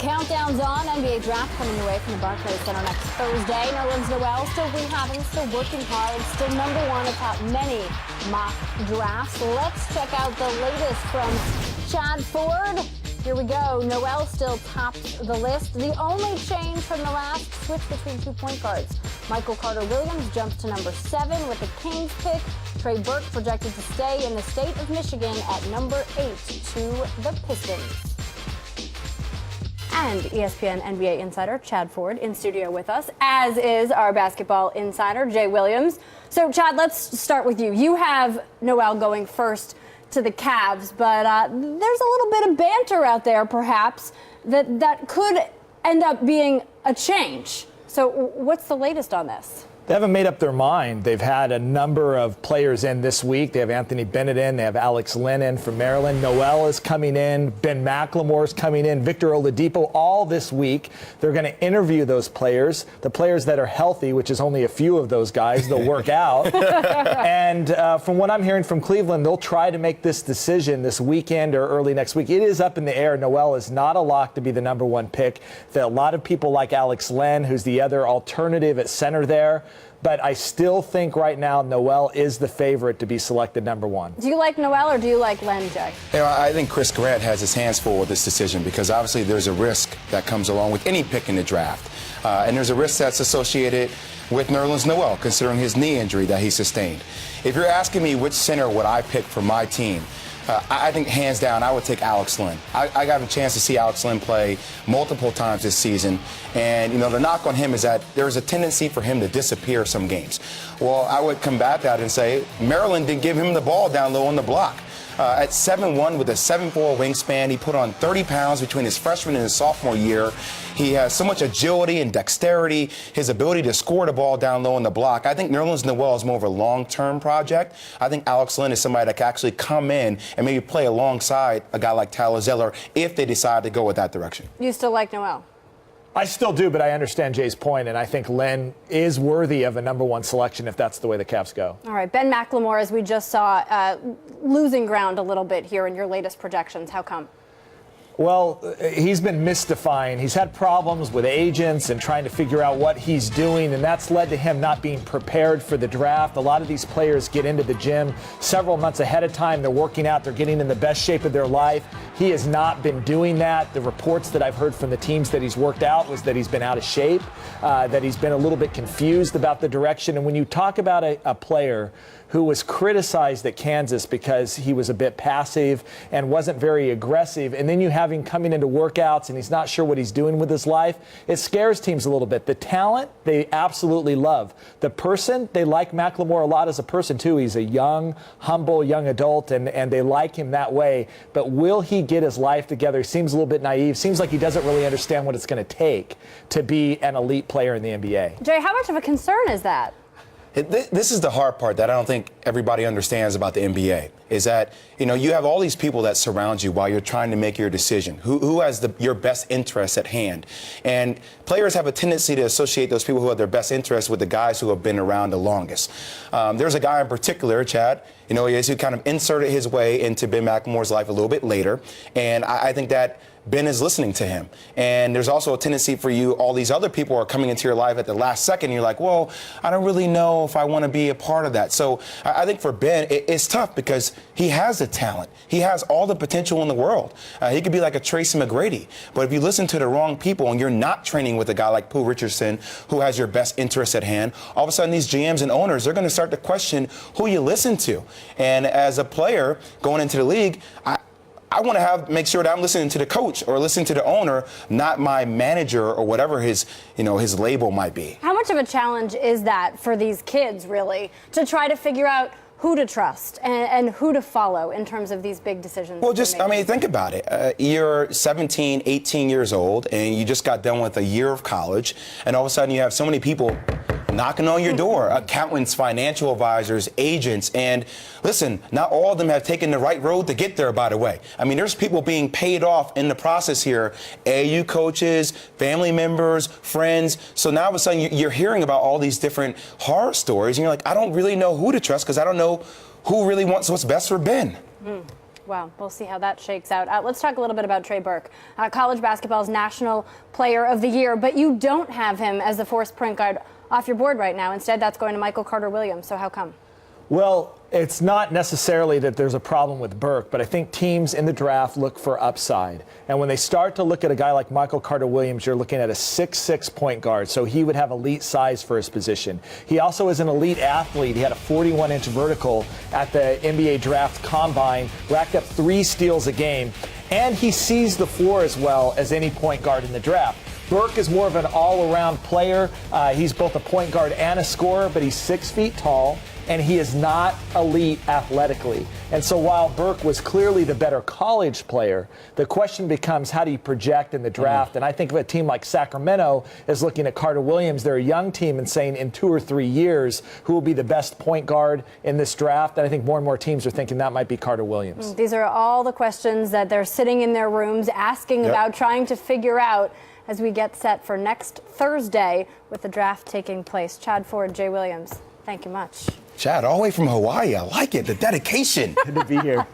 countdown's on. NBA draft coming away from the Barclays Center next Thursday. Nerlens Noel still rehabbing, still working hard, still #1 atop many mock drafts. Let's check out the latest from Chad Ford. Here we go. Noel still tops the list. The only change from the last switch between 2 point guards. Michael Carter-Williams jumps to #7 with the Kings pick. Trey Burke projected to stay in the state of Michigan at #8 to the Pistons. And ESPN NBA insider Chad Ford in studio with us, as is our basketball insider Jay Williams. So, Chad, let's start with you. You have Noel going first to the Cavs, but there's a little bit of banter out there, perhaps, that could end up being a change. So what's the latest on this? They haven't made up their mind. They've had a number of players in this week. They have Anthony Bennett in. They have Alex Len in from Maryland. Noel is coming in. Ben McLemore is coming in. Victor Oladipo all this week. They're going to interview those players. The players that are healthy, which is only a few of those guys, they'll work out. And from what I'm hearing from Cleveland, they'll try to make this decision this weekend or early next week. It is up in the air. Noel is not a lock to be the #1 pick. A lot of people like Alex Len, who's the other alternative at center there. But I still think right now Noel is the favorite to be selected #1. Do you like Noel or do you like Len, Jay? You know, I think Chris Grant has his hands full with this decision because obviously there's a risk that comes along with any pick in the draft. And there's a risk that's associated with Nerlens Noel, considering his knee injury that he sustained. If you're asking me which center would I pick for my team, I think hands down I would take Alex Len. I got a chance to see Alex Len play multiple times this season, and you know the knock on him is that there's a tendency for him to disappear some games. Well, I would combat that and say Maryland didn't give him the ball down low on the block. At 7'1" with a 7'4" wingspan, he put on 30 pounds between his freshman and his sophomore year. He has so much agility and dexterity, his ability to score the ball down low on the block. I think Nerlens Noel is more of a long-term project. I think Alex Len is somebody that can actually come in and maybe play alongside a guy like Tyler Zeller if they decide to go with that direction. You still like Noel? I still do, but I understand Jay's point, and I think Len is worthy of a #1 selection if that's the way the Cavs go. All right, Ben McLemore, as we just saw, losing ground a little bit here in your latest projections. How come? Well, he's been mystifying. He's had problems with agents and trying to figure out what he's doing, and that's led to him not being prepared for the draft. A lot of these players get into the gym several months ahead of time. They're working out. They're getting in the best shape of their life. He has not been doing that. The reports that I've heard from the teams that he's worked out was that he's been out of shape, that he's been a little bit confused about the direction. And when you talk about a player who was criticized at Kansas because he was a bit passive and wasn't very aggressive, and then you have him coming into workouts and he's not sure what he's doing with his life, it scares teams a little bit. The talent, they absolutely love. The person, they like McLemore a lot as a person too. He's a young, humble, young adult, and they like him that way. But will he get his life together? He seems a little bit naive. Seems like he doesn't really understand what it's going to take to be an elite player in the NBA. Jay, how much of a concern is that? This is the hard part that I don't think everybody understands about the NBA, is that, you know, you have all these people that surround you while you're trying to make your decision. Who has your best interests at hand? And players have a tendency to associate those people who have their best interests with the guys who have been around the longest. There's a guy in particular, Chad, you know, who kind of inserted his way into Ben McLemore's life a little bit later. And I think that Ben is listening to him. And there's also a tendency for you, all these other people are coming into your life at the last second. And you're like, well, I don't really know if I want to be a part of that. So I think for Ben, it's tough because he has the talent. He has all the potential in the world. He could be like a Tracy McGrady. But if you listen to the wrong people and you're not training with a guy like Pooh Richardson, who has your best interests at hand, all of a sudden these GMs and owners, they're going to start to question who you listen to. And as a player going into the league, I want to make sure that I'm listening to the coach or listening to the owner, not my manager or whatever his label might be. How much of a challenge is that for these kids, really, to try to figure out who to trust and who to follow in terms of these big decisions? Well, think about it. You're 17, 18 years old, and you just got done with a year of college, and all of a sudden you have so many people knocking on your door, accountants, financial advisors, agents, and listen, not all of them have taken the right road to get there, by the way. I mean, there's people being paid off in the process here, AAU coaches, family members, friends. So now all of a sudden you're hearing about all these different horror stories, and you're like, I don't really know who to trust because I don't know who really wants what's best for Ben. Well, we'll see how that shakes out. Let's talk a little bit about Trey Burke, college basketball's National Player of the Year, but you don't have him as the fourth point guard off your board right now. Instead, that's going to Michael Carter-Williams. So how come? Well, it's not necessarily that there's a problem with Burke, but I think teams in the draft look for upside. And when they start to look at a guy like Michael Carter-Williams, you're looking at a 6'6" point guard, so he would have elite size for his position. He also is an elite athlete. He had a 41-inch vertical at the NBA Draft Combine, racked up 3 steals a game, and he sees the floor as well as any point guard in the draft. Burke is more of an all-around player. He's both a point guard and a scorer, but he's 6 feet tall, and he is not elite athletically. And so while Burke was clearly the better college player, the question becomes, how do you project in the draft? And I think of a team like Sacramento is looking at Carter-Williams. They're a young team and saying in 2 or 3 years, who will be the best point guard in this draft? And I think more and more teams are thinking that might be Carter-Williams. These are all the questions that they're sitting in their rooms asking about, trying to figure out as we get set for next Thursday with the draft taking place. Chad Ford, Jay Williams, thank you much. Chad, all the way from Hawaii. I like it. The dedication. Good to be here.